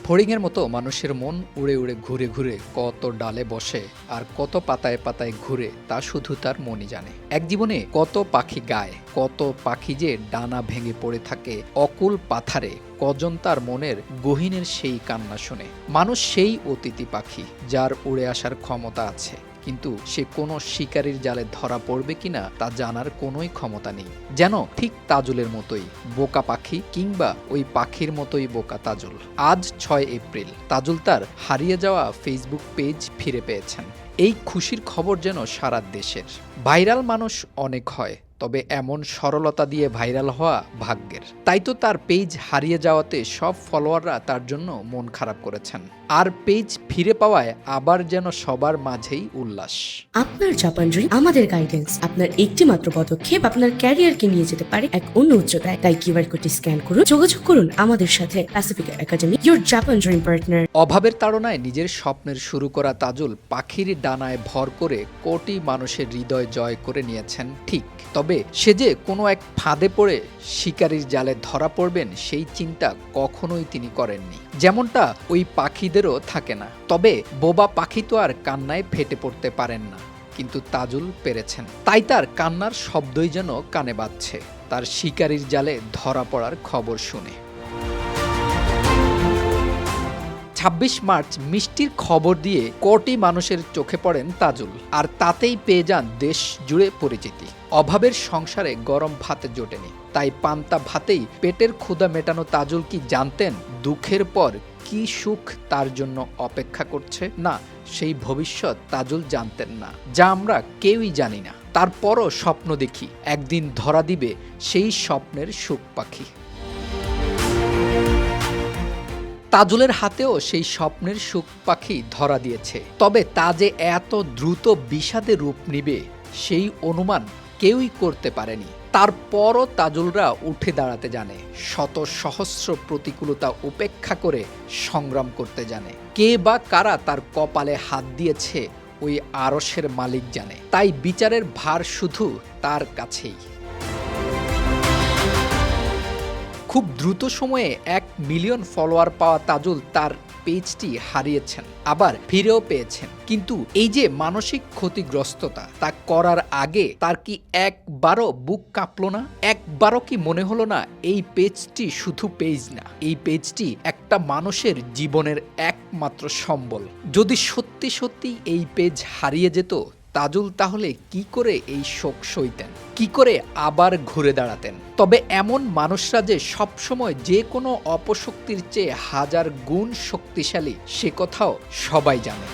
ফড়িংয়ের মতো মানুষের মন উড়ে উড়ে ঘুরে ঘুরে কত ডালে বসে আর কত পাতায় পাতায় ঘুরে তা শুধু তার মনই জানে। এক জীবনে কত পাখি গায়, কত পাখি যে ডানা ভেঙে পড়ে থাকে অকুল পাথারে, কজন তার মনের গহীনের সেই কান্না শুনে। মানুষ সেই অতিথি পাখি যার উড়ে আসার ক্ষমতা আছে, কিন্তু সে কোনো শিকারীর জালে ধরা পড়বে কিনা তা জানার কোনোই ক্ষমতা নেই। যেন ঠিক তাজুলের মতোই বোকা পাখি, কিংবা ওই পাখির মতোই বোকা তাজুল। আজ ৬ এপ্রিল তাজুল তার হারিয়ে যাওয়া ফেসবুক পেজ ফিরে পেয়েছেন। এই খুশির খবর যেন সারা দেশের। ভাইরাল মানুষ অনেক হয়, তবে এমন সরলতা দিয়ে ভাইরাল হওয়া ভাগ্যের। তাই তো তার পেজ হারিয়ে যাওয়াতে সব ফলোয়াররা তার জন্য মন খারাপ করেছেন, আর পেজ ফিরে পাওয়ায় আবার যেন সবার মাঝেই উল্লাস। আপনার জাপান ড্রিম আমাদের গাইডেন্স। আপনার একটি মাত্র পদক্ষেপ আপনার ক্যারিয়ারকে নিয়ে যেতে পারে এক অন্য উচ্চতায়। তাই কিউআর কোডটি স্ক্যান করুন, যোগাযোগ করুন আমাদের সাথে। Pacific academy, your Japan dream partner. অভাবের তাড়নায় নিজের স্বপ্নের শুরু করা তাজুল পাখির ডানায় ভর করে কোটি মানুষের হৃদয় জয় করে নিয়েছেন ঠিক। তবে সে যে কোনো এক ফাঁদে পড়ে শিকারীর জালে ধরা পড়বেন সেই চিন্তা কখনোই তিনি করেননি, যেমনটা ওই পাখিদেরও থাকে না। তবে বোবা পাখি তো আর কান্নায় ফেটে পড়তে পারেন না, কিন্তু তাজুল পেরেছেন। তাই তার কান্নার শব্দই যেন কানে বাজছে তার শিকারীর জালে ধরা পড়ার খবর শুনে। ২৬ মার্চ মিষ্টির খবর দিয়ে কোটি মানুষের চোখে পড়েন তাজুল, আর তাতেই পেয়ে যান দেশ জুড়ে পরিচিতি। অভাবের সংসারে গরম ভাত জোটেনি, তাই পান্তা ভাতেই পেটের ক্ষুধা মেটানো তাজুল কি জানতেন দুঃখের পর কি সুখ তার জন্য অপেক্ষা করছে? না, সেই ভবিষ্যৎ তাজুল জানতেন না, যা আমরা কেউই জানি না। তারপরও স্বপ্ন দেখি একদিন ধরা দিবে সেই স্বপ্নের সুখ পাখি। তাজুলের হাতেও সেই স্বপ্নের সুখ পাখি ধরা দিয়েছে, তবে তা যে এত দ্রুত বিষাদে রূপ নিবে সেই অনুমান কেউই করতে পারেনি। তারপরও তাজুলরা উঠে দাঁড়াতে জানে, শত সহস্র প্রতিকূলতা উপেক্ষা করে সংগ্রাম করতে জানে। কে বা কারা তার কপালে হাত দিয়েছে ওই আরশের মালিক জানে। তাই বিচারের ভার শুধু তার কাছেই। খুব দ্রুত সময়ে ১ মিলিয়ন ফলোয়ার পাওয়া তাজুল তার পেজটি হারিয়েছেন, আবার ফিরেও পেয়েছেন। কিন্তু এই যে মানসিক ক্ষতিগ্রস্ততা, তা করার আগে তার কি একবারও বুক কাঁপলো না? একবারও কি মনে হলো না এই পেজটি শুধু পেজ না, এই পেজটি একটা মানুষের জীবনের একমাত্র সম্বল? যদি সত্যি সত্যি এই পেজ হারিয়ে যেত, তাজুল তাহলে কি করে এই শোক সইতেন, কি করে আবার ঘুরে দাঁড়াতেন? তবে এমন মানুষরা যে সবসময় যে কোনো অপশক্তির চেয়ে হাজার গুণ শক্তিশালী, সে কথাও সবাই জানে।